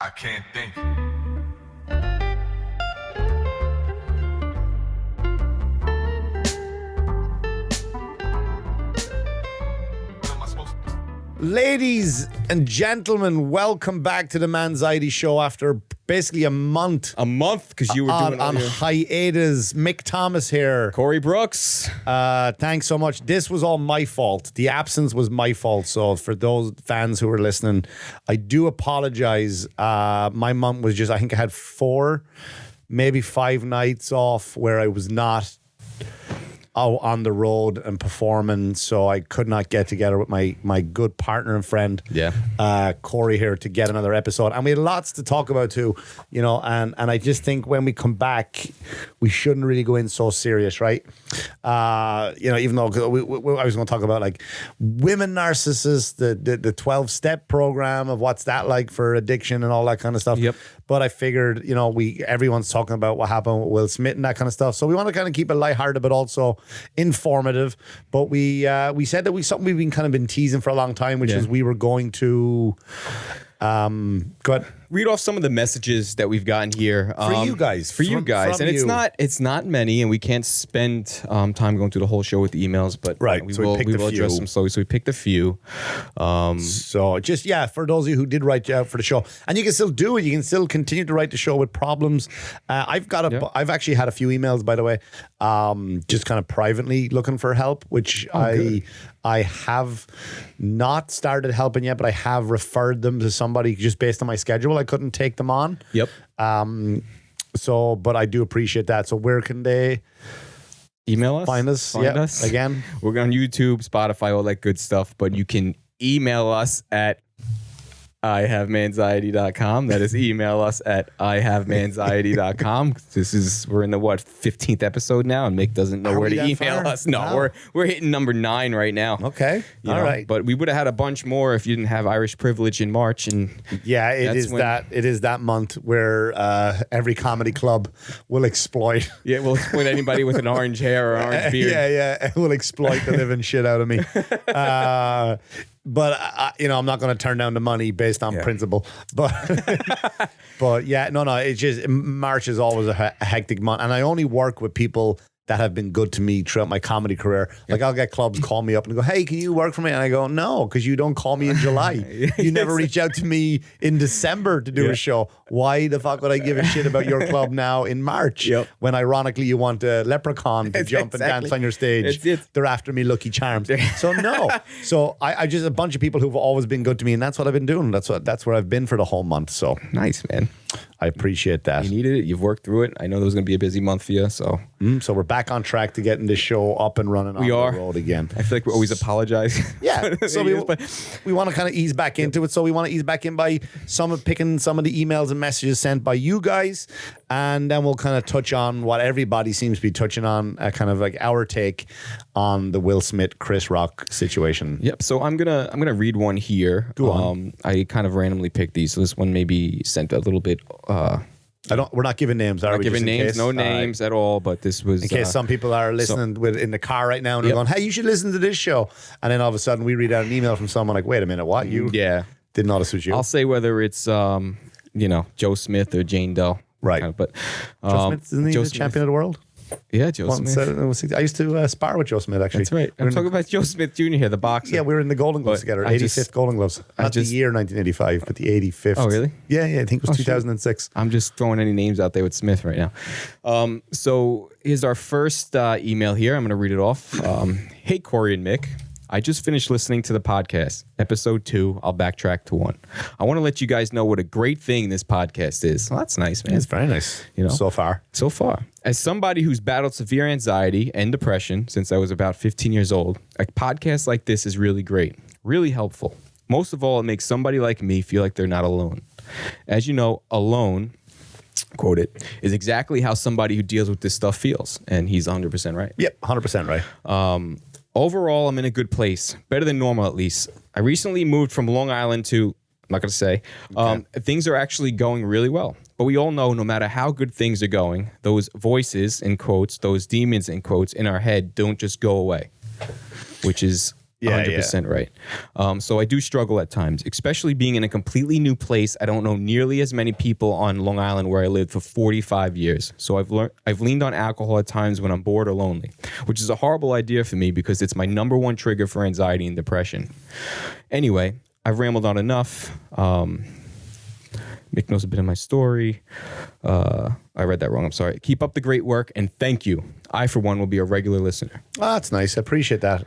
I can't think. Ladies and gentlemen, welcome back to the MANxiety show after basically a month. Because you were doing on hiatus. Mick Thomas here. Corey Brooks. Thanks so much. This was all my fault. The absence was my fault. So for those fans who are listening, I do apologize. My month was just, I think I had 4, maybe 5 nights off where I was not out on the road and performing, so I could not get together with my good partner and friend, Corey here, to get another episode. And we had lots to talk about too, you know. And I just think when we come back, we shouldn't really go in so serious, right? You know, even though I was going to talk about like women narcissists, the 12-step program of what's that like for addiction and all that kind of stuff. Yep. But I figured, you know, everyone's talking about what happened with Willsmith and that kind of stuff. So we want to kind of keep it lighthearted, but also informative. But we said that something we've been teasing for a long time, which is we were going to go ahead. Read off some of the messages that we've gotten here For you guys. And it's not many, and we can't spend time going through the whole show with the emails, but right. we So will we address them slowly. So we picked a few. So just, for those of you who did write out for the show, and you can still do it, you can still continue to write the show with problems. I've actually had a few emails, by the way, just kind of privately looking for help, which I have not started helping yet, but I have referred them to somebody just based on my schedule. I couldn't take them on. Yep. But I do appreciate that. So where can they email us? Find us. Again, we're on YouTube, Spotify, all that good stuff, but you can email us at IHaveManxiety.com. That is, email us at IHaveManxiety.com. We're in the 15th episode now, and Mick doesn't know where to email us. No, we're hitting number 9 right now. Okay. All right. But we would have had a bunch more if you didn't have Irish privilege in March. And it is that month where every comedy club will exploit. Yeah, we'll exploit anybody with an orange hair or orange beard. It will exploit the living shit out of me. But I'm not going to turn down the money based on principle. But it's just March is always a hectic month, and I only work with people that have been good to me throughout my comedy career. Like, I'll get clubs call me up and go, "Hey, can you work for me?" And I go, "No, because you don't call me in July. You never reach out to me in December to do a show. Why the fuck would I give a shit about your club now in March when ironically you want a leprechaun to jump and dance on your stage? They're after me Lucky Charms." So no. So I just, a bunch of people who've always been good to me, and that's what I've been doing. That's where I've been for the whole month. So nice, man. I appreciate that. You needed it. You've worked through it. I know there was going to be a busy month for you. So we're back on track to getting this show up and running on the road again. I feel like we always apologize. Yeah. So we want to kind of ease back into it. So we want to ease back in by picking some of the emails and messages sent by you guys. And then we'll kind of touch on what everybody seems to be touching on, kind of like our take on the Willsmith Chrisrock situation. Yep. So I'm gonna read one here. Go on. I kind of randomly picked these. So this one maybe sent a little bit. We're not giving names, are we? Not giving names, no names at all. But this was in case some people are listening in the car right now and they're going, "Hey, you should listen to this show." And then all of a sudden we read out an email from someone like, "Wait a minute, what? You didn't notice it was you?" I'll say whether it's Joe Smith or Jane Doe. Right. But Joe Smith, isn't he the champion of the world? Yeah, Joe Smith. I used to spar with Joe Smith, actually. That's right. I'm talking about Joe Smith Jr. here, the boxer. Yeah, we were in the Golden Gloves together, 85th Golden Gloves. Not the year 1985, but the 85th. Oh, really? Yeah, I think it was 2006. I'm just throwing any names out there with Smith right now. So here's our first email here. I'm going to read it off. Hey, Corey and Mick. I just finished listening to the podcast, episode 2. I'll backtrack to 1. I want to let you guys know what a great thing this podcast is. Well, that's nice, man. It's very nice. So far. As somebody who's battled severe anxiety and depression since I was about 15 years old, a podcast like this is really great, really helpful. Most of all, it makes somebody like me feel like they're not alone. As you know, alone, quote it, is exactly how somebody who deals with this stuff feels. And he's 100% right. Yep, 100% right. Overall, I'm in a good place. Better than normal, at least. I recently moved from Long Island to, I'm not going to say. Things are actually going really well. But we all know no matter how good things are going, those voices, in quotes, those demons, in quotes, in our head don't just go away. Which is Yeah, 100% right. So I do struggle at times, especially being in a completely new place. I don't know nearly as many people on Long Island where I lived for 45 years. So I've leaned on alcohol at times when I'm bored or lonely, which is a horrible idea for me because it's my number one trigger for anxiety and depression. Anyway, I've rambled on enough. Mick knows a bit of my story. I read that wrong. I'm sorry. Keep up the great work and thank you. I, for one, will be a regular listener. Oh, that's nice. I appreciate that.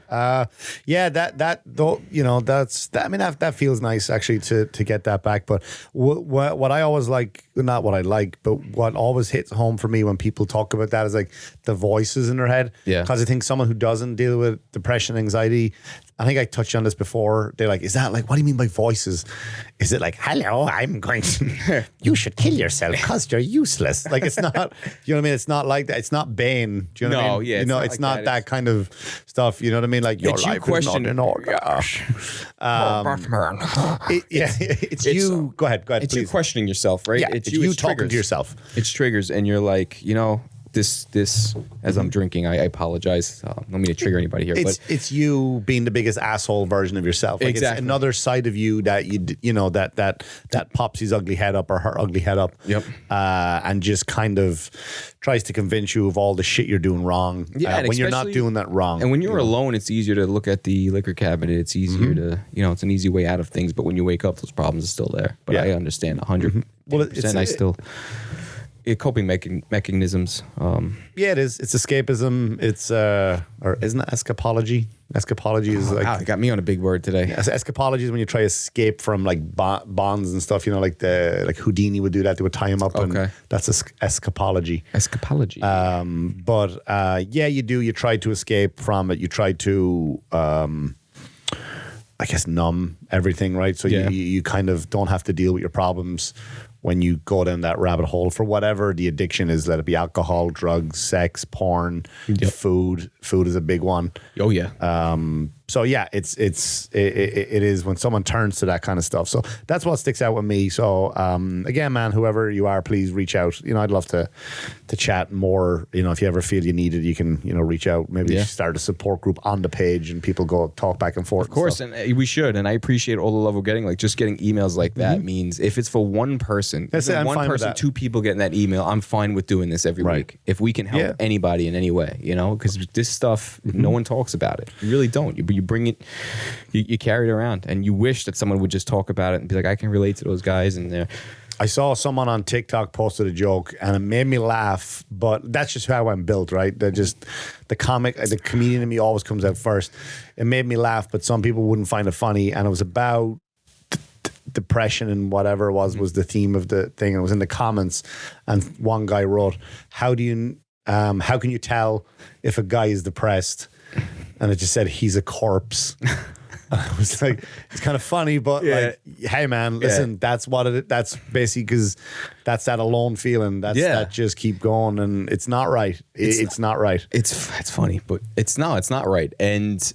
Yeah, that though, you know, that feels nice actually to get that back. But what I always like, not what I like, but what always hits home for me when people talk about that is like the voices in their head. Yeah. Because I think someone who doesn't deal with depression, anxiety, I think I touched on this before. They're like, is that like, what do you mean by voices? Is it like, hello, I'm going to, you should kill yourself because you're useless. Like, it's not, you know what I mean? It's not like that. It's not Bane. Do you know what I mean? Yeah, you know, it's not that kind of stuff. You know what I mean? Like, your life is not in order. It's you. Go ahead, It's please. you questioning yourself, right? Yeah, it's you talking triggers. to yourself. It's triggers, and you're like, you know, this as I'm drinking, I apologize. I don't mean to trigger anybody here, but It's you being the biggest asshole version of yourself. Like Exactly. It's another side of you that you know that pops his ugly head up or her ugly head up. Yep. And just kind of tries to convince you of all the shit you're doing wrong. Yeah, and when you're not especially- doing that wrong. and when you're alone, it's easier to look at the liquor cabinet. It's easier to, you know, it's an easy way out of things. But when you wake up, those problems are still there. But Yeah. I understand 100%. Well, it's- I still coping mechanisms. Yeah, it is. It's escapism. It's or isn't it escapology? Escapology is like Wow, it got me on a big word today. escapology is when you try to escape from like bonds and stuff. You know, like Houdini would do that. They would tie him up, and Okay. that's escapology. Escapology. But yeah, you do. You try to escape from it. You try to, I guess, numb everything, right? So Yeah. you kind of don't have to deal with your problems when you go down that rabbit hole for whatever the addiction is. Let it be alcohol, drugs, sex, porn, food. Food is a big one. Oh yeah. So yeah, it is when someone turns to that kind of stuff. So that's what sticks out with me. So again, man, whoever you are, please reach out. You know, I'd love to chat more. You know, if you ever feel you need it, you can, you know, reach out. Maybe start a support group on the page and people go talk back and forth. Of course, and we should. And I appreciate all the love we're getting. Like just getting emails like that means if it's for one person, That's it, I'm one fine with person, that. 2 people getting that email, I'm fine with doing this every Right. week. If we can help Yeah. anybody in any way, you know, because this stuff, no one talks about it. You really don't. You bring it, you carry it around, and you wish that someone would just talk about it and be like, I can relate to those guys, and they're. I saw someone on TikTok posted a joke and it made me laugh, but that's just how I'm built, right? That just the comedian in me always comes out first. It made me laugh, but some people wouldn't find it funny, and it was about depression and whatever it was the theme of the thing. It was in the comments, and one guy wrote, how can you tell if a guy is depressed? And it just said, he's a corpse. I was like, it's kind of funny, but like, hey man, listen, that's what that's basically, because that's that alone feeling. That just keep going, and it's not right. It's not right. It's funny, but it's not right. And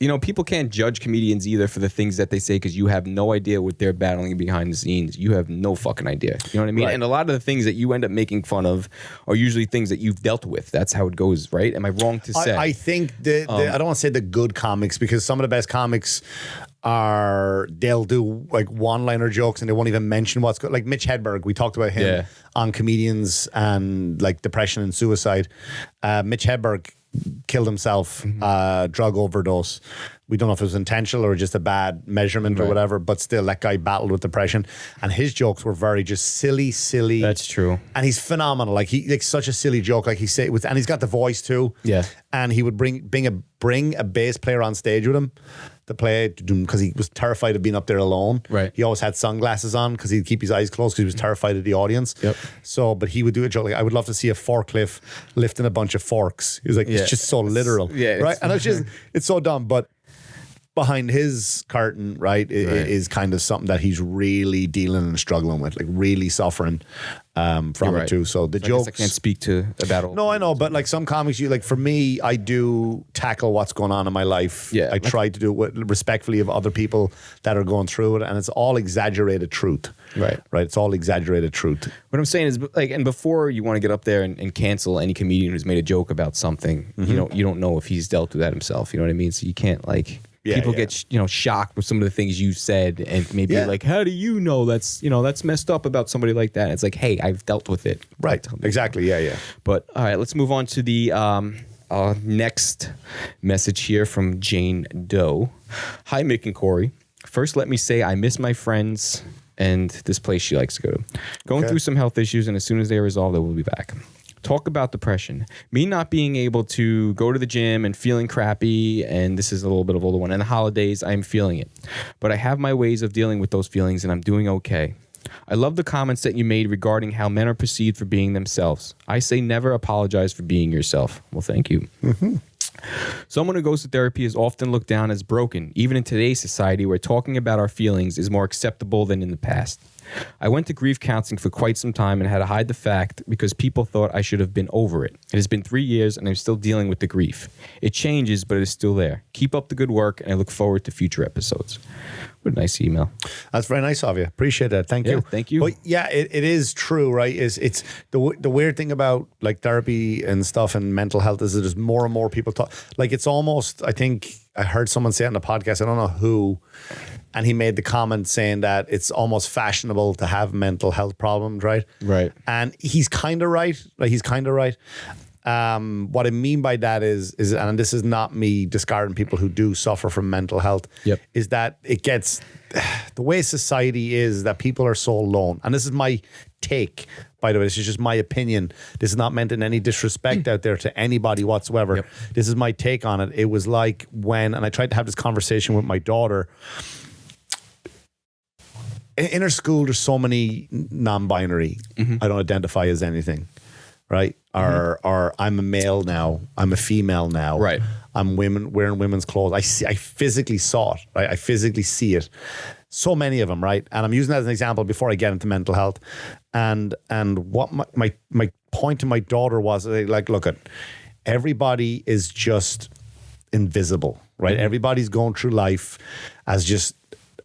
you know, people can't judge comedians either for the things that they say because you have no idea what they're battling behind the scenes. You have no fucking idea. You know what I mean? Right. And a lot of the things that you end up making fun of are usually things that you've dealt with. That's how it goes, right? Am I wrong to say? I think I don't want to say the good comics, because some of the best comics they'll do like one-liner jokes and they won't even mention what's good. Like Mitch Hedberg, we talked about him on comedians and like depression and suicide. Mitch Hedberg killed himself, drug overdose. We don't know if it was intentional or just a bad measurement or whatever, but still that guy battled with depression, and his jokes were very just silly. That's true. And he's phenomenal. Like such a silly joke. Like he said, and he's got the voice too. Yeah. And he would bring a bass player on stage with him to play, because he was terrified of being up there alone. Right. He always had sunglasses on because he'd keep his eyes closed because he was terrified of the audience. Yep. So, but he would do a joke like, I would love to see a forklift lifting a bunch of forks. He was like, it's just so literal. Right. And it's so dumb, but behind his curtain, right, is kind of something that he's really dealing and struggling with, like really suffering from it too. So the jokes, I can't speak about all. no, I know, but like some comics, like for me, I do tackle what's going on in my life. Yeah. I try to do it respectfully of other people that are going through it, and it's all exaggerated truth. Right. It's all exaggerated truth. What I'm saying is, like, and before you want to get up there and cancel any comedian who's made a joke about something, you don't know if he's dealt with that himself. You know what I mean? So you can't like. people get shocked with some of the things you said, and maybe like, how do you know that's messed up about somebody like that? And it's like, hey, I've dealt with it. Right. Exactly. Yeah. But all right, let's move on to the next message here from Jane Doe. Hi, Mick and Corey. First, let me say I miss my friends and this place she likes to go to. Going through some health issues, and as soon as they are resolved, they will be back. Talk about depression. Me not being able to go to the gym and feeling crappy, and this is a little bit of older one, and the holidays, I'm feeling it. But I have my ways of dealing with those feelings, and I'm doing okay. I love the comments that you made regarding how men are perceived for being themselves. I say never apologize for being yourself. Well, thank you. Mm-hmm. Someone who goes to therapy is often looked down as broken, even in today's society where talking about our feelings is more acceptable than in the past. I went to grief counseling for quite some time and had to hide the fact because people thought I should have been over it. It has been 3 years and I'm still dealing with the grief. It changes, but it is still there. Keep up the good work, and I look forward to future episodes. What a nice email. That's very nice of you. Appreciate that. Thank you. Thank you. But yeah, it is true, right? It's the weird thing about like therapy and stuff and mental health is that there's more and more people talk. Like it's almost, I think I heard someone say it on the podcast, I don't know who, and he made the comment saying that it's almost fashionable to have mental health problems, right? Right. And he's kind of right. Like he's kind of right. What I mean by that is, and this is not me discarding people who do suffer from mental health, is that it gets, the way society is that people are so alone. And this is my take, by the way, this is just my opinion. This is not meant in any disrespect out there to anybody whatsoever. This is my take on it. It was like when, and I tried to have this conversation with my daughter, in her school, there's so many non-binary. I don't identify as anything. Right? Or I'm a male now. I'm a female now. Right. I'm wearing women's clothes. I physically saw it. Right? I physically see it. So many of them, right? And I'm using that as an example before I get into mental health. And what my point to my daughter was like, look, everybody is just invisible, right? Everybody's going through life as just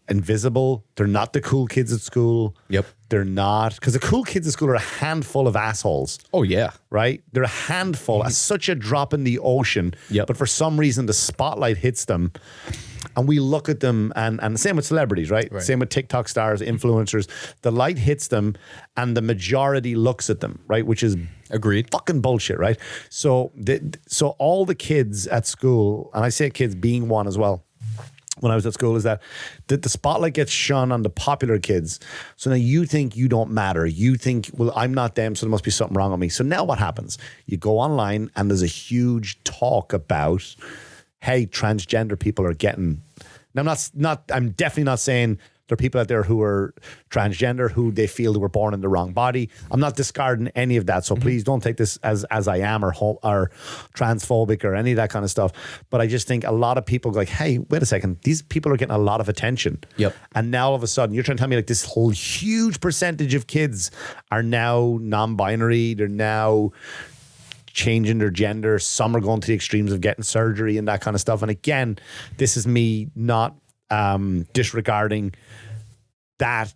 invisible. They're not the cool kids at school. They're not, because the cool kids at school are a handful of assholes. Oh yeah. Right? They're a handful, such a drop in the ocean. But for some reason the spotlight hits them and we look at them, and the same with celebrities, right? Same with TikTok stars, influencers. The light hits them and the majority looks at them, right? Which is agreed. Fucking bullshit, right? So all the kids at school, and I say kids being one as well, when I was at school, is that the spotlight gets shone on the popular kids. So now you think you don't matter. You think, well, I'm not them, so there must be something wrong with me. So now what happens? You go online and there's a huge talk about, hey, transgender people are getting. Now I'm definitely not saying there are people out there who are transgender, who they feel they were born in the wrong body. I'm not discarding any of that. So please don't take this as I am or transphobic or any of that kind of stuff. But I just think a lot of people go like, hey, wait a second. These people are getting a lot of attention. And now all of a sudden you're trying to tell me like this whole huge percentage of kids are now non-binary. They're now changing their gender. Some are going to the extremes of getting surgery and that kind of stuff. And again, this is me not disregarding that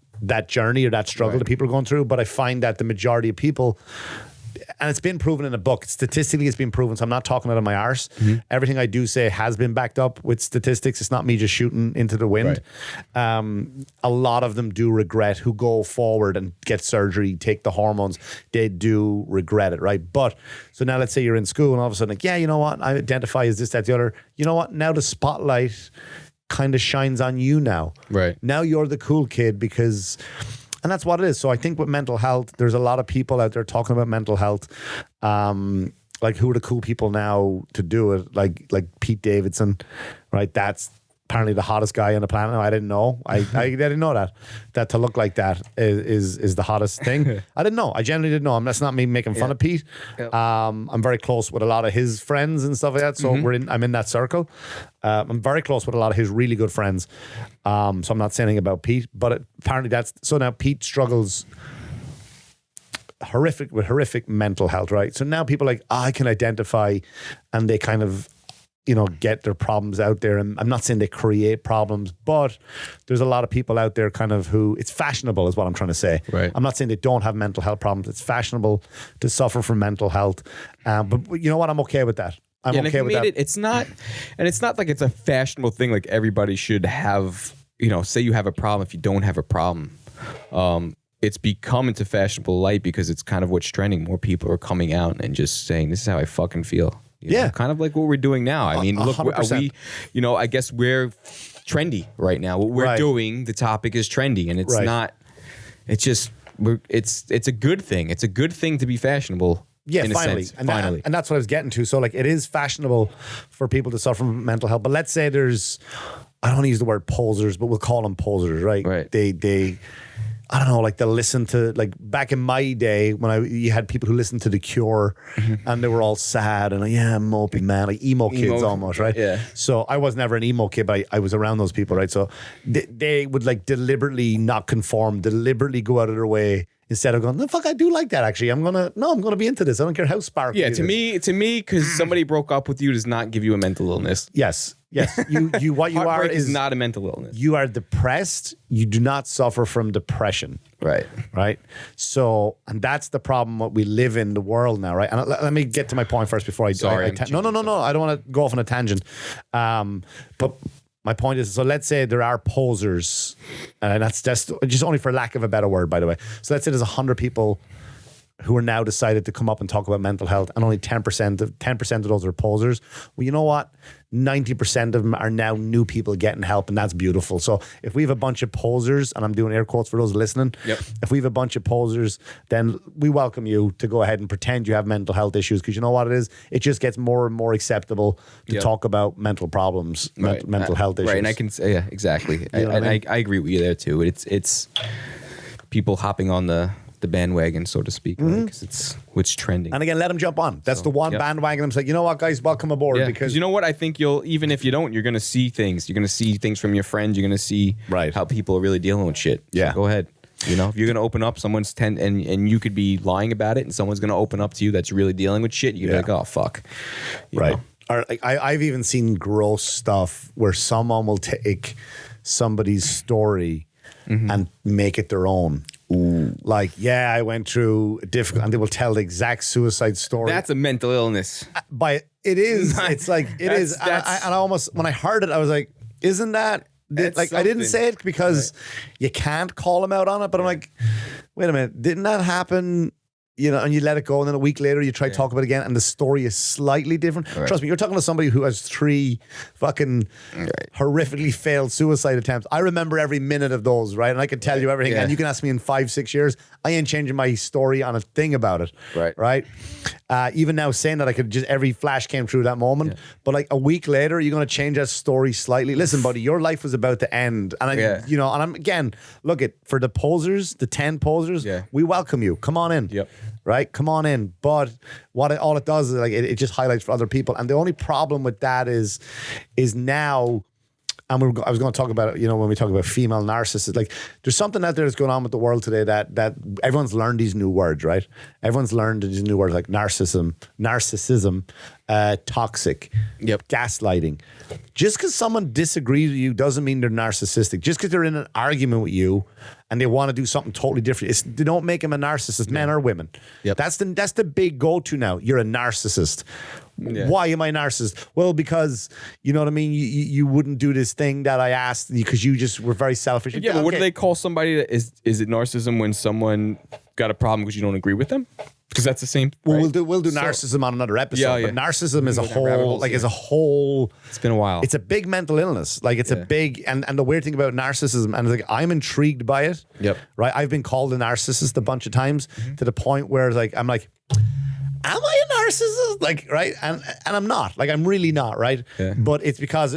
journey or that struggle that people are going through, but I find that the majority of people, and it's been proven in a book, statistically it's been proven, so I'm not talking out of my arse. Everything I do say has been backed up with statistics. It's not me just shooting into the wind. A lot of them do regret, who go forward and get surgery, take the hormones, they do regret it, right? But so now let's say you're in school and all of a sudden like, yeah, you know what, I identify as this, that, the other. You know what, now the spotlight kind of shines on you now. Right. Now you're the cool kid because, and that's what it is. So I think with mental health, there's a lot of people out there talking about mental health. Like who are the cool people now to do it? Like Pete Davidson, right? That's apparently the hottest guy on the planet. No, I didn't know. I didn't know that to look like that is the hottest thing. I didn't know. I genuinely didn't know. That's not me making fun of Pete. I'm very close with a lot of his friends and stuff like that. So I'm in that circle. I'm very close with a lot of his really good friends. So I'm not saying anything about Pete, but apparently so now Pete struggles horrific mental health, right? So now people are like, I can identify, and they kind of, get their problems out there. And I'm not saying they create problems, but there's a lot of people out there kind of who, it's fashionable is what I'm trying to say. Right. I'm not saying they don't have mental health problems. It's fashionable to suffer from mental health. But you know what? I'm okay with that. I'm and if okay you with made that. it's not like it's a fashionable thing. Like everybody should have, say you have a problem if you don't have a problem. It's become into fashionable light because it's kind of what's trending. More people are coming out and just saying, this is how I fucking feel. Kind of like what we're doing now. I mean, look, 100%. I guess we're trendy right now. What we're doing, the topic is trendy, and it's not, it's just, it's a good thing. It's a good thing to be fashionable. Yeah, in finally. a sense. Finally. And that's what I was getting to. So like it is fashionable for people to suffer from mental health. But let's say there's, I don't want to use the word posers, but we'll call them posers, right? Right. They I don't know, like they'll listen to, like back in my day when you had people who listened to The Cure and they were all sad and I'm mopey man, like emo kids almost, right? Yeah. So I was never an emo kid, but I was around those people, right? So they would like deliberately not conform, deliberately go out of their way instead of going, no, fuck, I do like that actually. I'm gonna be into this. I don't care how sparkly it is. To me, because somebody broke up with you does not give you a mental illness. Yes. You what you are Heartbreak is not a mental illness. you are depressed. You do not suffer from depression. Right. So, and that's the problem what we live in the world now, right? And let me get to my point first before I Sorry. no. I don't want to go off on a tangent. But my point is, so let's say there are posers, and that's just only for lack of a better word, by the way. So let's say there's 100 people who are now decided to come up and talk about mental health, and only 10% of those are posers. Well, you know what? 90% of them are now new people getting help, and that's beautiful. So if we have a bunch of posers, and I'm doing air quotes for those listening, if we have a bunch of posers, then we welcome you to go ahead and pretend you have mental health issues, because you know what it is? It just gets more and more acceptable to talk about mental problems, mental health issues. Right, and I can say, exactly. I agree with you there too. It's people hopping on the bandwagon, so to speak, because it's what's trending. And again, let them jump on. That's the one bandwagon. I'm like, you know what, guys, welcome aboard. Because you know what, I think even if you don't, you're going to see things. You're going to see things from your friends. You're going to see how people are really dealing with shit. Yeah. So go ahead. If you're going to open up, and you could be lying about it, and someone's going to open up to you that's really dealing with shit. You're like, oh fuck, you know? Or like, I've even seen gross stuff where someone will take somebody's story and make it their own. Ooh. Like, I went through difficult, and they will tell the exact suicide story. That's a mental illness. But it is. It's like it is. And I almost, when I heard it, I was like, "Isn't that?" Like, I didn't say it because you can't call him out on it. But I'm like, wait a minute, didn't that happen? And you let it go, and then a week later you try to talk about it again, and the story is slightly different. Trust me, you're talking to somebody who has 3 fucking horrifically failed suicide attempts. I remember every minute of those, right? And I can tell you everything. And you can ask me in 5-6 years, I ain't changing my story on a thing about it. Right? Even now saying that, I could just, every flash came through that moment. But like a week later, you're going to change that story slightly. Listen, buddy, your life was about to end. And and I'm, again, look at, for the posers, the 10 posers, we welcome you. Come on in. Right? Come on in. But all it does is like it just highlights for other people. And the only problem with that is now, and I was going to talk about it, when we talk about female narcissists, like there's something out there that's going on with the world today that everyone's learned these new words, right? Everyone's learned these new words like narcissism, toxic, gaslighting. Just because someone disagrees with you doesn't mean they're narcissistic. Just because they're in an argument with you and they want to do something totally different, they don't make them a narcissist, men or women. That's the big go-to now. You're a narcissist. Why am I a narcissist? Well, because, you know what I mean? You wouldn't do this thing that I asked because you just were very selfish. Yeah, but what do they call somebody that is it narcissism when someone got a problem because you don't agree with them? Because that's the same. Well, we'll do narcissism on another episode. But narcissism is a whole. It's been a while. It's a big mental illness. Like it's a big, and the weird thing about narcissism, and like I'm intrigued by it. Right. I've been called a narcissist a bunch of times to the point where like I'm like, am I a narcissist? Like, right? And I'm not. Like, I'm really not, right? But it's because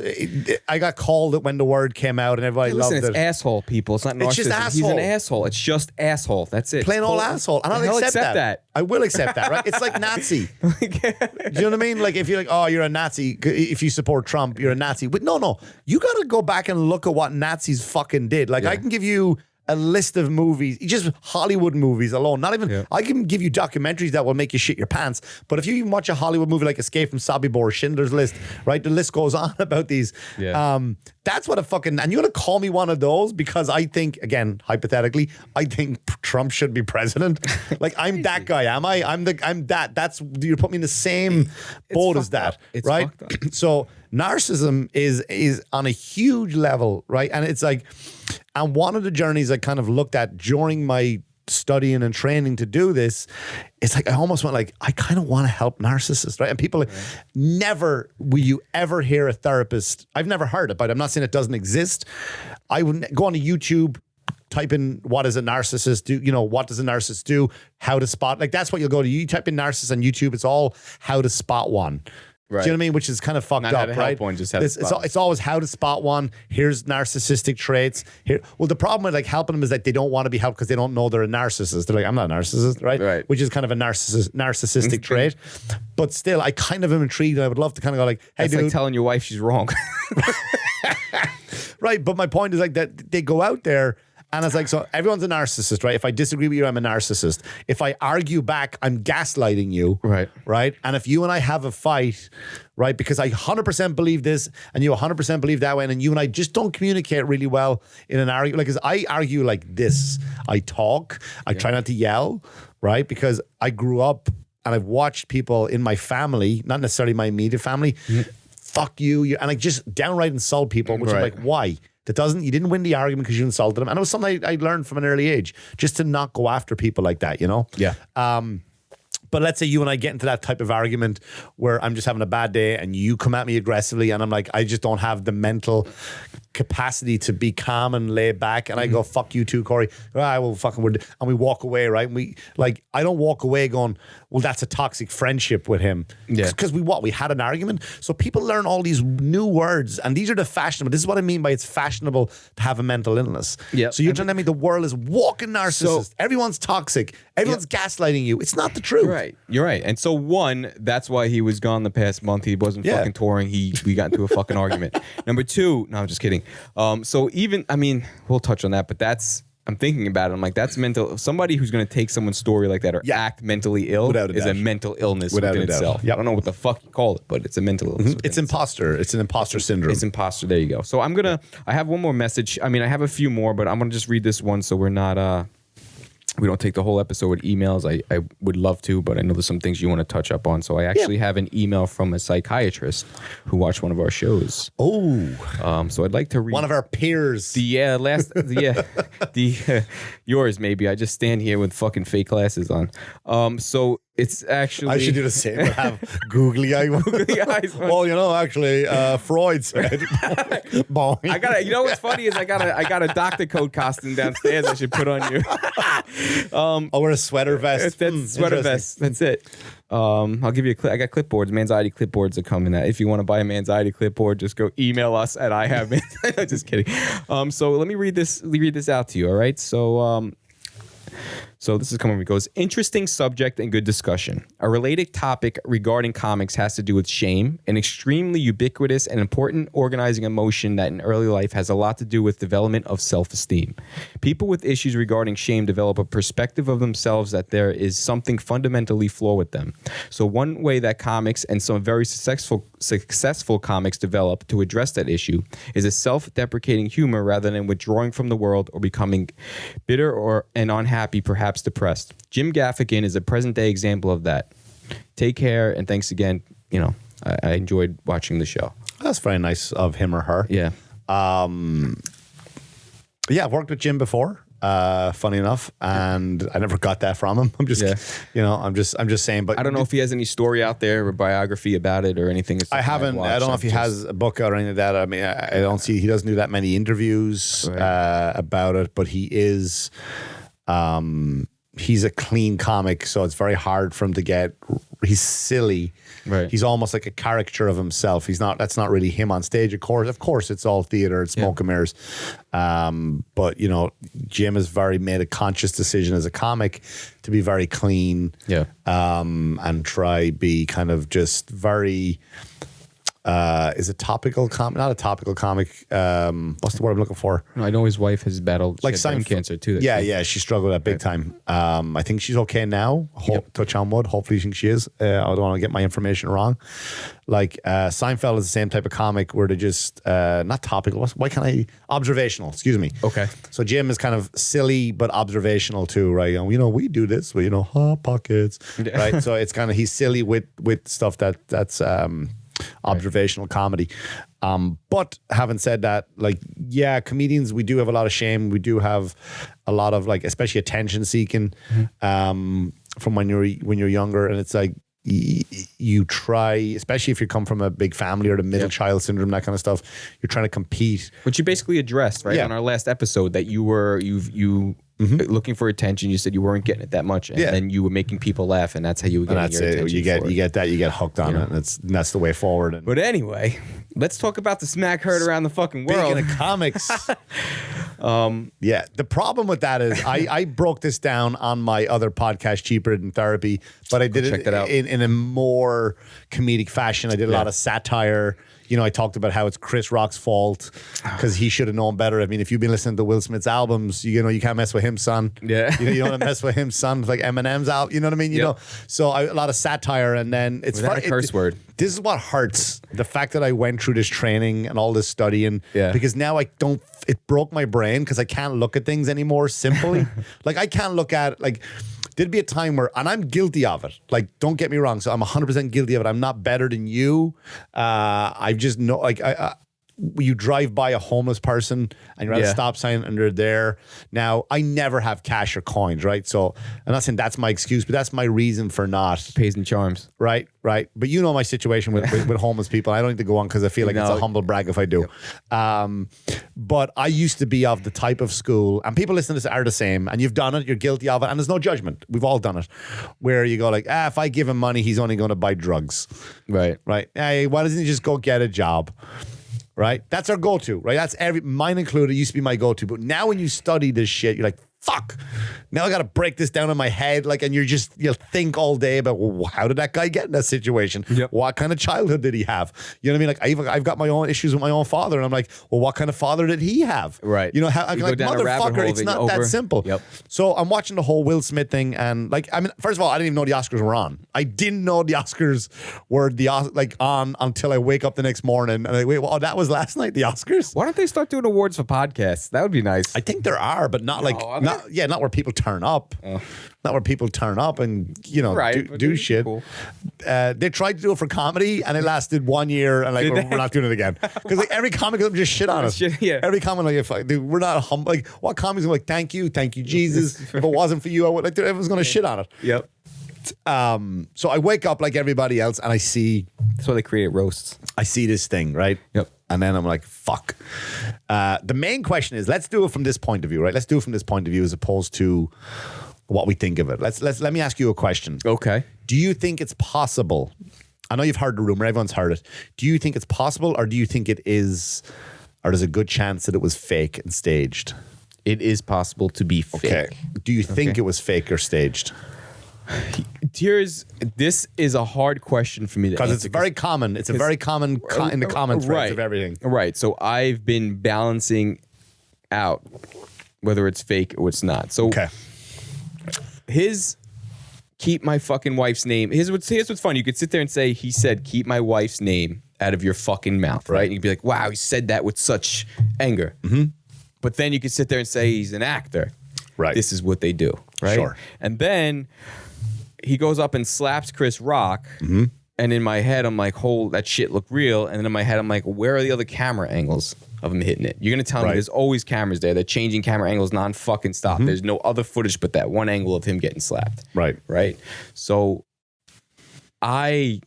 I got called it when the word came out and everybody loved it. It's asshole, people. It's not narcissism. It's just asshole. He's an asshole. It's just asshole. That's it. Plain old asshole. And I'll accept that. I will accept that, right? It's like Nazi. Do you know what I mean? Like, if you're like, oh, you're a Nazi. If you support Trump, you're a Nazi. But no. You got to go back and look at what Nazis fucking did. Like, I can give you a list of movies, just Hollywood movies alone. Not even, I can give you documentaries that will make you shit your pants. But if you even watch a Hollywood movie like Escape from Sobibor or Schindler's List, right? The list goes on about these. That's what a fucking, and you're going to call me one of those because I think, again, hypothetically, I think Trump should be president. Like, I'm that guy, am I? I'm that. That's, you put me in the same boat as that, right? So narcissism is on a huge level, right? And it's like, and one of the journeys I kind of looked at during my studying and training to do this, it's like I almost went like, I kind of want to help narcissists, right? And people like, never will you ever hear a therapist, I've never heard it, but I'm not saying it doesn't exist. I would go on to YouTube, type in what does a narcissist do, you know, what does a narcissist do, how to spot, like that's what you'll go to. You type in narcissist on YouTube, it's all how to spot one. Right. Do you know what I mean? Which is kind of fucked Not up, how to right? help one, just how to spot it's always how to spot one. Here's narcissistic traits. Here, well, the problem with like helping them is that they don't want to be helped because they don't know they're a narcissist. They're like, I'm not a narcissist, right? Which is kind of a narcissistic trait. But still, I kind of am intrigued. And I would love to kind of go like, hey, It's dude. like telling your wife she's wrong. Right, but my point is like that they go out there and it's like, so everyone's a narcissist, right? If I disagree with you, I'm a narcissist. If I argue back, I'm gaslighting you. Right? And if you and I have a fight, right, because I 100% believe this and you 100% believe that way, and then you and I just don't communicate really well in an argument. Like, because I argue like this. I talk. I try not to yell, right? Because I grew up and I've watched people in my family, not necessarily my immediate family, fuck you, and I just downright insult people, which I'm like, why? You didn't win the argument because you insulted them. And it was something I learned from an early age, just to not go after people like that, you know? Yeah. But let's say you and I get into that type of argument where I'm just having a bad day and you come at me aggressively and I'm like, I just don't have the mental capacity to be calm and lay back. And I go, fuck you too, Corey. Well, fucking would. And we walk away, right? And we, like, I don't walk away going, well, that's a toxic friendship with him. Because we had an argument. So people learn all these new words and these are the fashionable. This is what I mean by it's fashionable to have a mental illness. So you're telling me the world is walking narcissist. So, everyone's toxic. Everyone's gaslighting you. It's not the truth. You're right. And so one, that's why he was gone the past month. He wasn't fucking touring. We got into a fucking argument. Number two, no, I'm just kidding. So even, I mean, we'll touch on that, but that's, I'm thinking about it. I'm like, that's mental. Somebody who's going to take someone's story like that or act mentally ill is a mental illness within itself. I don't know what the fuck you call it, but it's a mental illness. It's imposter. It's an imposter syndrome. It's imposter. There you go. So I have one more message. I mean, I have a few more, but I'm going to just read this one so we're not, we don't take the whole episode with emails. I would love to, but I know there's some things you want to touch up on. So I actually have an email from a psychiatrist who watched one of our shows. So I'd like to read one of our peers. Yours maybe. I just stand here with fucking fake glasses on. So it's actually, I should do the same. But have googly eyes. Well, you know, actually, Freud said. I got. You know what's funny is I got a doctor coat costume downstairs. I should put on you. I'll wear a sweater vest. That's sweater vest. That's it. I'll give you a I got clipboards. MANxiety clipboards are coming out. If you want to buy a MANxiety clipboard, just go email us at I have. Just kidding. So let me read this out to you. All right. So this is coming. It goes, interesting subject and good discussion. A related topic regarding comics has to do with shame, an extremely ubiquitous and important organizing emotion that in early life has a lot to do with development of self-esteem. People with issues regarding shame develop a perspective of themselves that there is something fundamentally flawed with them. So one way that comics and some very successful comics develop to address that issue is a self-deprecating humor rather than withdrawing from the world or becoming bitter and unhappy, perhaps depressed. Jim Gaffigan is a present-day example of that. Take care, and thanks again. You know, I enjoyed watching the show. That's very nice of him or her. Yeah. I've worked with Jim before. Funny enough, and I never got that from him. I'm just, I'm just saying. But I don't know if he has any story out there or biography about it or anything. I haven't. I don't know if he has a book or anything like that. I mean, I don't see. He doesn't do that many interviews about it, but he is. He's a clean comic, so it's very hard for him to get. He's silly. Right. He's almost like a caricature of himself. He's not. That's not really him on stage. Of course, it's all theater. It's smoke and mirrors. But you know, Jim has made a conscious decision as a comic to be very clean. Yeah. And be kind of just very. is a topical comic, not a topical comic. What's the word I'm looking for? No, I know his wife has battled like brain cancer too. Yeah, she struggled at big time. I think she's okay now. Touch on wood. Hopefully she is. I don't want to get my information wrong. Like Seinfeld is the same type of comic where they just not topical. Why can't I? Observational. Excuse me. Okay. So Jim is kind of silly but observational too, right? We do this, but hot pockets, right? So it's kind of he's silly with stuff that's observational comedy. But having said that, like, yeah, comedians, we do have a lot of shame. We do have a lot of like, especially attention seeking, from when you're younger, and it's like you try, especially if you come from a big family or the middle child syndrome, that kind of stuff. You're trying to compete, which you basically addressed on our last episode that you were looking for attention. You said you weren't getting it that much, and then you were making people laugh, and that's how you were getting your attention. You get hooked on it, and that's the way forward. But anyway, let's talk about the smack heard around the fucking world. Speaking of comics, the problem with that is I broke this down on my other podcast, Cheaper Than Therapy, but I did it in a more comedic fashion. I did a lot of satire. I talked about how it's Chrisrock's fault because he should have known better. I mean, if you've been listening to Willsmith's albums, you can't mess with him, son. Yeah. You don't want to mess with him, son. Like Eminem's album, you know what I mean? You know, so a lot of satire, and then it's a curse word. This is what hurts. The fact that I went through this training and all this studying, because now it broke my brain because I can't look at things anymore simply. Like I can't look at there'd be a time where, and I'm guilty of it. Like, don't get me wrong. So I'm 100% guilty of it. I'm not better than you. I just know, you drive by a homeless person and you're at a stop sign and they're there. Now, I never have cash or coins, right? So I'm not saying that's my excuse, but that's my reason for not. Pays and charms. Right. But you know my situation with homeless people. I don't need to go on because I feel like it's a humble brag if I do. But I used to be of the type of school, and people listening to this are the same, and you've done it, you're guilty of it, and there's no judgment. We've all done it. Where you go like, if I give him money, he's only going to buy drugs. Right. Hey, why doesn't he just go get a job? Right? That's our go-to, right? That's mine included, used to be my go-to. But now when you study this shit, you're like, fuck. Now I got to break this down in my head. And you'll think all day about, well, how did that guy get in that situation? Yep. What kind of childhood did he have? You know what I mean? Like I've got my own issues with my own father, and I'm like, well, what kind of father did he have? Right. Motherfucker, it's not that simple. Yep. So I'm watching the whole Will Smith thing, and first of all, I didn't even know the Oscars were on. I didn't know the Oscars were on until I wake up the next morning, and that was last night, the Oscars? Why don't they start doing awards for podcasts? That would be nice. I think there are, but not not where people turn up. Not where people turn up and do shit. Cool. They tried to do it for comedy, and it lasted 1 year, and we're not doing it again because every comic just shit on us. Every comic dude, we're not humble. What comics are thank you Jesus. If it wasn't for you, I would everyone's gonna shit on it. Yep. So I wake up like everybody else, and I see. That's why they create roasts. I see this thing, right? Yep. And then I'm like, fuck. The main question is, let's do it from this point of view, right? Let's do it from this point of view as opposed to what we think of it. Let me ask you a question. Okay. Do you think it's possible? I know you've heard the rumor, everyone's heard it. Do you think it's possible, or do you think it is, or there's a good chance that it was fake and staged? It is possible to be fake. Okay. Do you think it was fake or staged? This is a hard question for me to answer. Because it's very common. It's a very common in the comment threads of everything. Right. So I've been balancing out whether it's fake or it's not. So his keep my fucking wife's name. Here's what's fun. You could sit there and say, he said, keep my wife's name out of your fucking mouth, right? And you'd be like, wow, he said that with such anger. Mm-hmm. But then you could sit there and say he's an actor. Right. This is what they do, right? Sure. And then he goes up and slaps Chrisrock, and in my head, I'm like, that shit looked real. And then in my head, I'm like, where are the other camera angles of him hitting it? You're going to tell me there's always cameras there. They're changing camera angles non-fucking stop. There's no other footage but that one angle of him getting slapped. Right? So I'm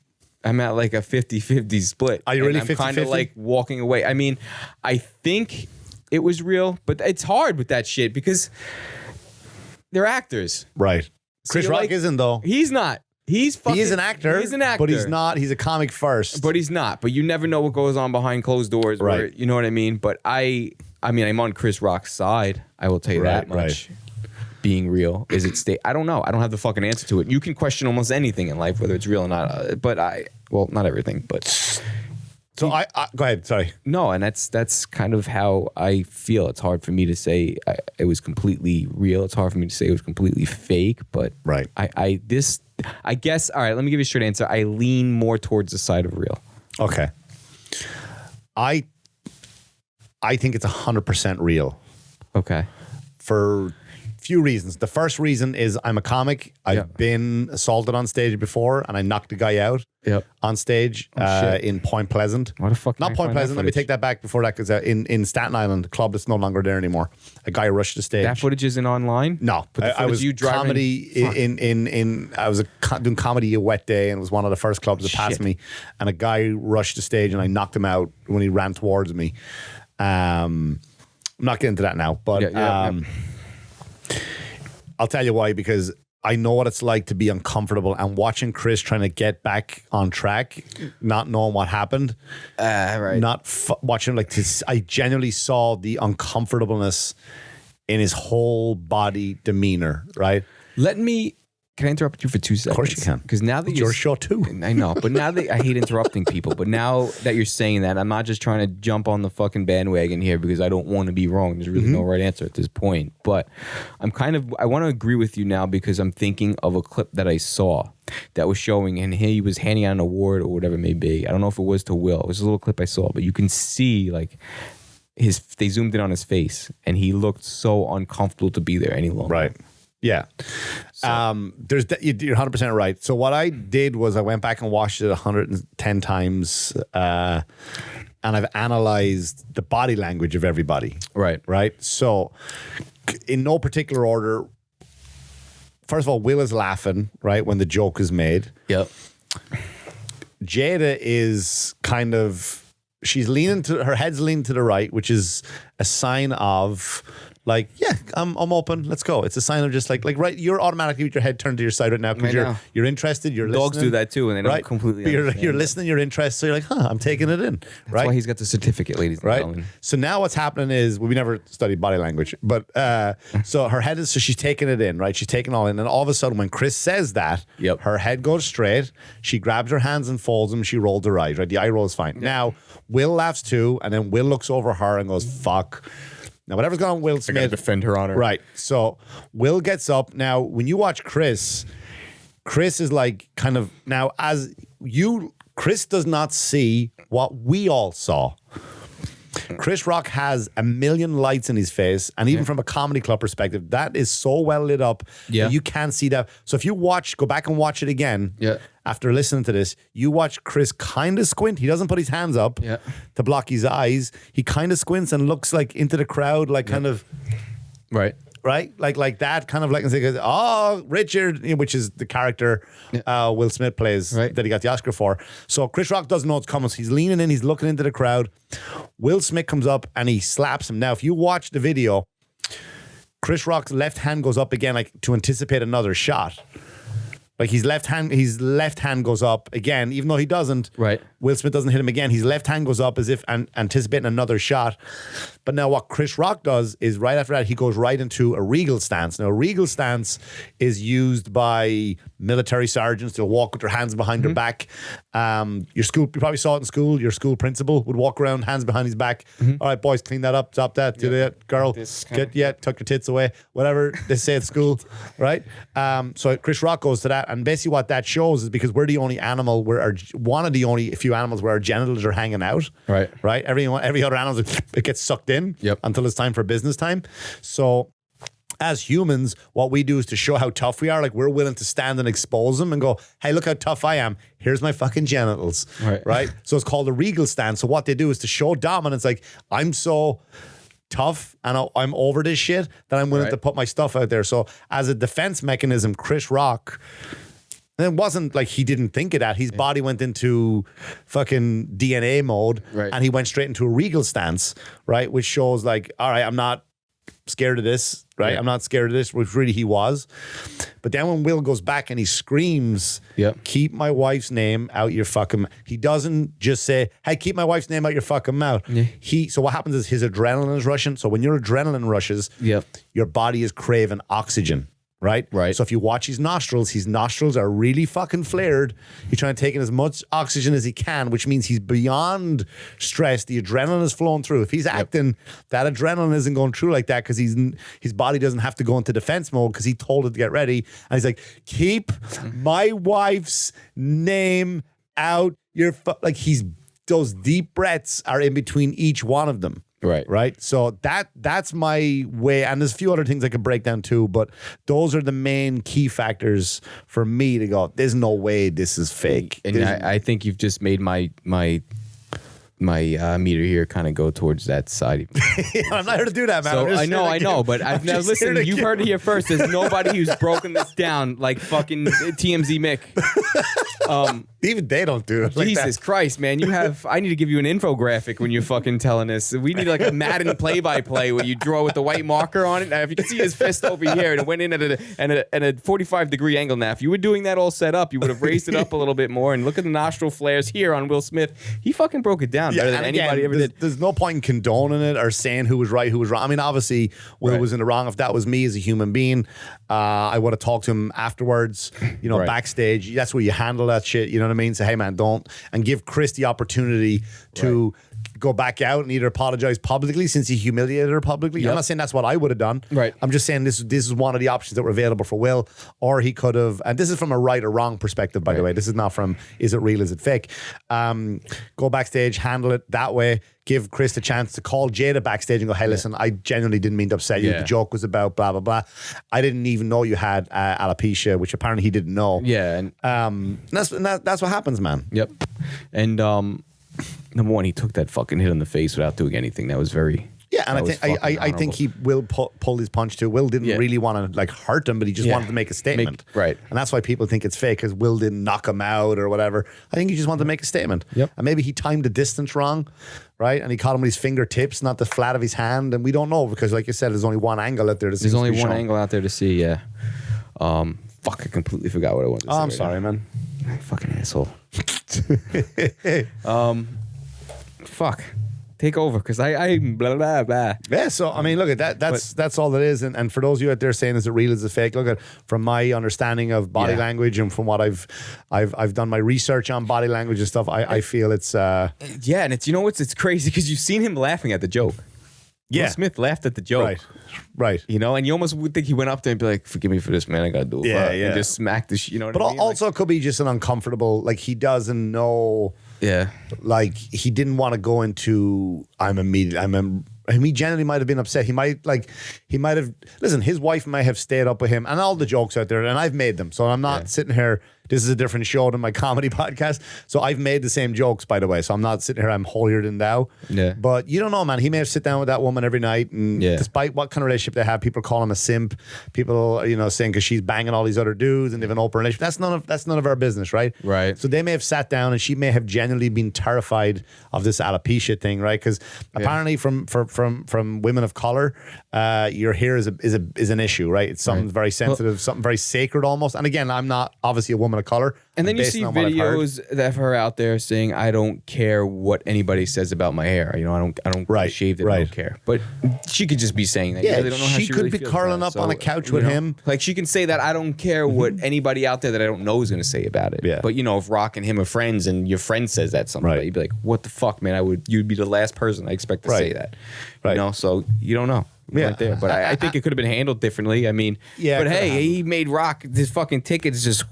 at like a 50-50 split. Are you really 50-50? I'm kind of like walking away. I mean, I think it was real, but it's hard with that shit because they're actors. Right. So Chrisrock isn't, though. He's not. He is an actor. He's an actor. But he's not. He's a comic first. But he's not. But you never know what goes on behind closed doors. Right. You know what I mean? But I'm on Chrisrock's side. I will tell you that much. Being real. Is it I don't know. I don't have the fucking answer to it. You can question almost anything in life, whether it's real or not. Not everything. But So I go ahead. Sorry. No, and that's kind of how I feel. It's hard for me to say it was completely real. It's hard for me to say it was completely fake. But right. I guess. All right. Let me give you a straight answer. I lean more towards the side of real. Okay. I think it's 100% real. Okay. For few reasons. The first reason is I'm a comic. I've been assaulted on stage before, and I knocked a guy out on stage in Point Pleasant. What the fuck? Not Point Pleasant. Let me take that back before that, because in Staten Island, the club that's no longer there anymore. A guy rushed the stage. That footage isn't online? No, I was you comedy I was doing comedy a wet day, and it was one of the first clubs that passed me, and a guy rushed the stage, and I knocked him out when he ran towards me. I'm not getting into that now, but I'll tell you why, because I know what it's like to be uncomfortable, and watching Chris trying to get back on track, not knowing what happened, right? Not watching I genuinely saw the uncomfortableness in his whole body demeanor. Right? Can I interrupt you for 2 seconds? Of course you can. Because now that it's your show too. I know, but now that I hate interrupting people, but now that you're saying that, I'm not just trying to jump on the fucking bandwagon here because I don't want to be wrong. There's really no right answer at this point. But I want to agree with you now, because I'm thinking of a clip that I saw that was showing, and he was handing out an award or whatever it may be. I don't know if it was to Will. It was a little clip I saw, but you can see they zoomed in on his face, and he looked so uncomfortable to be there any longer. Right. Yeah. So. You're 100% right. So what I did was I went back and watched it 110 times, and I've analyzed the body language of everybody. Right. Right. So in no particular order, first of all, Will is laughing, right, when the joke is made. Yep. Jada is kind of, her head's leaning to the right, which is a sign of, like, yeah, I'm open. Let's go. It's a sign of just like right. You're automatically with your head turned to your side right now because you're interested. You're listening. Dogs do that too, and they don't completely. You're listening. You're interested. So you're like, I'm taking it in. That's why he's got the certificate, ladies and gentlemen. So now what's happening is we never studied body language, but so her head is she's taking it in, right? She's taking all in, and all of a sudden when Chris says that, her head goes straight. She grabs her hands and folds them. She rolled her eyes. Right, the eye roll is fine. Now Will laughs too, and then Will looks over her and goes, "Fuck." Now, whatever's going on with Willsmith. I gotta defend her honor. Right. So Will gets up. Now, when you watch Chris is like kind of, now Chris does not see what we all saw. Chrisrock has a million lights in his face, and even from a comedy club perspective, that is so well lit up that you can't see that. So if you go back and watch it again after listening to this, you watch Chris kind of squint. He doesn't put his hands up to block his eyes. He kind of squints and looks like into the crowd, like kind of right, like that, kind of like, and say, "Oh, Richard," which is the character Will Smith plays that he got the Oscar for. So Chris Rock doesn't know it's coming. So he's leaning in, he's looking into the crowd. Will Smith comes up and he slaps him. Now, if you watch the video, Chris Rock's left hand goes up again, like to anticipate another shot. Like his left hand goes up again, even though he doesn't. Right. Will Smith doesn't hit him again. His left hand goes up as if anticipating another shot. But now what Chris Rock does is right after that, he goes right into a regal stance. Now, a regal stance is used by military sergeants. They'll walk with their hands behind their back. You probably saw it in school. Your school principal would walk around, hands behind his back. All right, boys, clean that up, stop that, do that. Girl, tuck your tits away. Whatever they say at school, right? So Chris Rock goes to that. And basically what that shows is because we're the only animal, one of the only few animals where our genitals are hanging out. Right. Every other animal, it gets sucked in until it's time for business time. So as humans, what we do is to show how tough we are. Like, we're willing to stand and expose them and go, "Hey, look how tough I am. Here's my fucking genitals." Right. So it's called a regal stance. So what they do is to show dominance. Like, I'm so tough and I'm over this shit that I'm willing to put my stuff out there. So as a defense mechanism, Chris Rock, and it wasn't like he didn't think of that. His body went into fucking DNA mode, and he went straight into a regal stance, right? Which shows like, all right, I'm not scared of this, right? I'm not scared of this, which really he was. But then when Will goes back and he screams, "Keep my wife's name out your fucking mouth." He doesn't just say, "Hey, keep my wife's name out your fucking mouth." So what happens is his adrenaline is rushing. So when your adrenaline rushes, your body is craving oxygen. Right? Right. So if you watch his nostrils are really fucking flared. He's trying to take in as much oxygen as he can, which means he's beyond stress. The adrenaline is flowing through. If he's acting, that adrenaline isn't going through like that because his body doesn't have to go into defense mode because he told it to get ready. And he's like, keep my wife's name out your like those deep breaths are in between each one of them. Right. So that's my way. And there's a few other things I could break down too, but those are the main key factors for me to go, there's no way this is fake. And I think you've just made my meter here kind of go towards that side. I'm not here to do that, man. So I know, but I've now listen. You've heard it here first. There's nobody who's broken this down like fucking TMZ Mick. Even they don't do it. Like Jesus Christ, man! I need to give you an infographic when you're fucking telling us. We need like a Madden play-by-play where you draw with the white marker on it. Now, if you can see his fist over here and it went in at a 45-degree angle. Now, if you were doing that all set up, you would have raised it up a little bit more. And look at the nostril flares here on Willsmith. He fucking broke it down better than anybody ever did. There's no point in condoning it or saying who was right, who was wrong. I mean, obviously, Will was in the wrong. If that was me as a human being, I would have talked to him afterwards, backstage. That's where you handle that shit. You know what I mean? Say, hey, man, don't. And give Chris the opportunity to go back out and either apologize publicly since he humiliated her publicly. Yep. I'm not saying that's what I would have done. Right. I'm just saying this is one of the options that were available for Will, or he could have, and this is from a right or wrong perspective, by the way. This is not from, is it real, is it fake? Go backstage, handle it that way. Give Chris the chance to call Jada backstage and go, hey, listen, I genuinely didn't mean to upset you. The joke was about blah, blah, blah. I didn't even know you had alopecia, which apparently he didn't know. Yeah. And that's what happens, man. Yep. And number one, he took that fucking hit in the face without doing anything. That was very... Yeah, and I think he will pull his punch too. Will didn't really want to hurt him, but he just wanted to make a statement. Right. And that's why people think it's fake, because Will didn't knock him out or whatever. I think he just wanted to make a statement. Yep. And maybe he timed the distance wrong, right? And he caught him with his fingertips, not the flat of his hand. And we don't know, because like you said, there's only one angle out there. There's only one angle out there to see, yeah. Fuck, I completely forgot what I wanted to say. I'm sorry, man. Fucking asshole. Fuck. Take over, because I blah blah blah. Yeah, so I mean, look at that. That's all it is. And for those of you out there saying, is it real, is it fake? Look at, from my understanding of body language and from what I've done my research on body language and stuff, I feel it's and it's, you know what's, it's crazy because you've seen him laughing at the joke. Yeah, Will Smith laughed at the joke. Right. You know, and you almost would think he went up there and be like, "Forgive me for this, man. I gotta do it." And just smack the shit. You know what I mean? But also it could be just an uncomfortable, like he doesn't know. Yeah. Like he didn't want to go into, he genuinely might have been upset. He might have, listen, his wife might have stayed up with him, and all the jokes out there, and I've made them. So I'm not sitting here, this is a different show than my comedy podcast. So I've made the same jokes, by the way. So I'm not sitting here, I'm holier than thou. Yeah. But you don't know, man. He may have sit down with that woman every night, and despite what kind of relationship they have, people call him a simp. People, saying because she's banging all these other dudes and they have an open relationship. That's none of our business, right? Right. So they may have sat down, and she may have genuinely been terrified of this alopecia thing, right? Because apparently from women of color, your hair is an issue, right? It's something very sensitive, something very sacred almost. And again, I'm not obviously a woman of color. And then you see videos of her out there saying, "I don't care what anybody says about my hair. I don't shave it. I don't care." But she could just be saying that. Yeah, they don't know how she could really be feels curling about up it. on a couch with him. Like she can say that, "I don't care what anybody out there that I don't know is going to say about it." Yeah. But if Rock and him are friends, and your friend says that something, you'd be like, "What the fuck, man? You'd be the last person I expect to say that." Right. So you don't know. Right there. But I think it could have been handled differently. I mean, but hey, he made Rock his fucking tickets just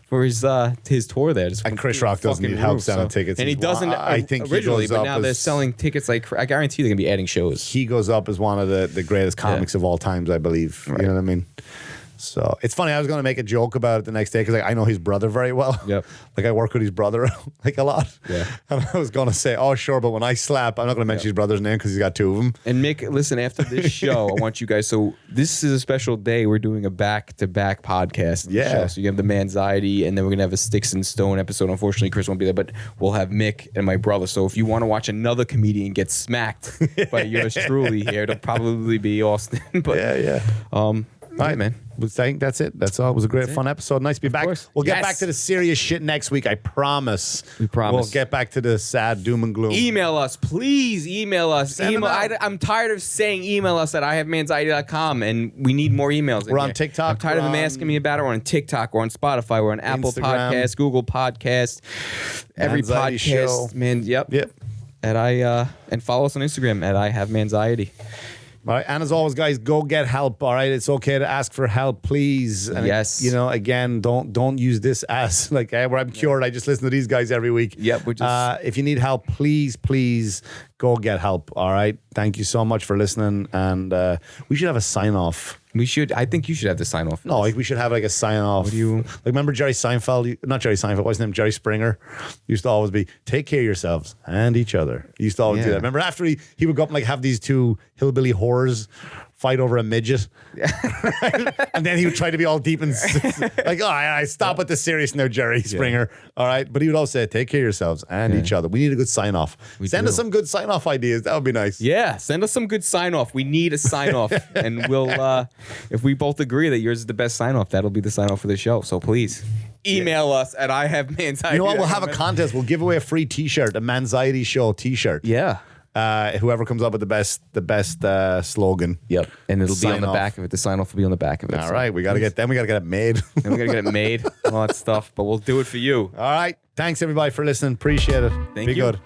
for his tour there. Just and Chrisrock doesn't need help selling tickets. And he doesn't I think originally, but now they're selling tickets like, I guarantee they're going to be adding shows. He goes up as one of the greatest comics of all times, I believe. Right. You know what I mean? So it's funny. I was going to make a joke about it the next day because I know his brother very well. Yep. Like I work with his brother a lot. Yeah. And I was going to say, oh sure, but when I slap, I'm not going to mention his brother's name because he's got two of them. And Mick, listen, after this show, I want you guys. So this is a special day. We're doing a back-to-back podcast. Yeah. So you have the MANxiety, and then we're gonna have a Sticks and Stone episode. Unfortunately, Chris won't be there, but we'll have Mick and my brother. So if you want to watch another comedian get smacked by yours truly here, it'll probably be Austin. But yeah. All right, man. I think that's it. That's all. It was a great, fun episode. Nice to be back. course. We'll get Yes. back to the serious shit next week. I promise. We promise. We'll get back to the sad doom and gloom. Email us, please. Email us. Send them out. I'm tired of saying email us at IHaveManxiety.com, and we need more emails. We're on TikTok. I'm tired of them asking me about it. We're on TikTok. We're on Spotify. We're on Apple Instagram. Podcasts, Google Podcasts, every Manxiety podcast. Show. Man, yep. And follow us on Instagram at IHaveManxiety. All right, and as always, guys, go get help. All right, it's okay to ask for help, please. And Yes. again, don't use this as like, hey, where I'm cured. I just listen to these guys every week. Yep, we're just- if you need help, please go get help. All right, thank you so much for listening, and we should have a sign off. We should. I think you should have the sign off. No, like we should have like a sign off. What do you- like? Remember Jerry Seinfeld? Not Jerry Seinfeld. What's his name? Jerry Springer. Used to always be, take care of yourselves and each other. He used to always do Yeah. that. Remember after he would go up and like have these two hillbilly whores fight over a midget, and then he would try to be all deep and like, oh, I stop with the serious now, Jerry Springer. All right, but he would always say, take care of yourselves and each other. We need a good sign off. Send us some good sign off ideas. That would be nice. Yeah, send us some good sign off. We need a sign off, and we'll if we both agree that yours is the best sign off, that'll be the sign off for the show. So please email us at IHaveManxiety. You know what? We'll have a contest. We'll give away a free T-shirt, a Manxiety Show T-shirt. Yeah. Whoever comes up with the best slogan. Yep. And it'll be Sign on the off. back of it. The sign off will be on the back of it. All right, we got to get it made. Then we gotta get it made and all that stuff. But we'll do it for you. All right, thanks everybody for listening. Appreciate it. Thank Be you. good.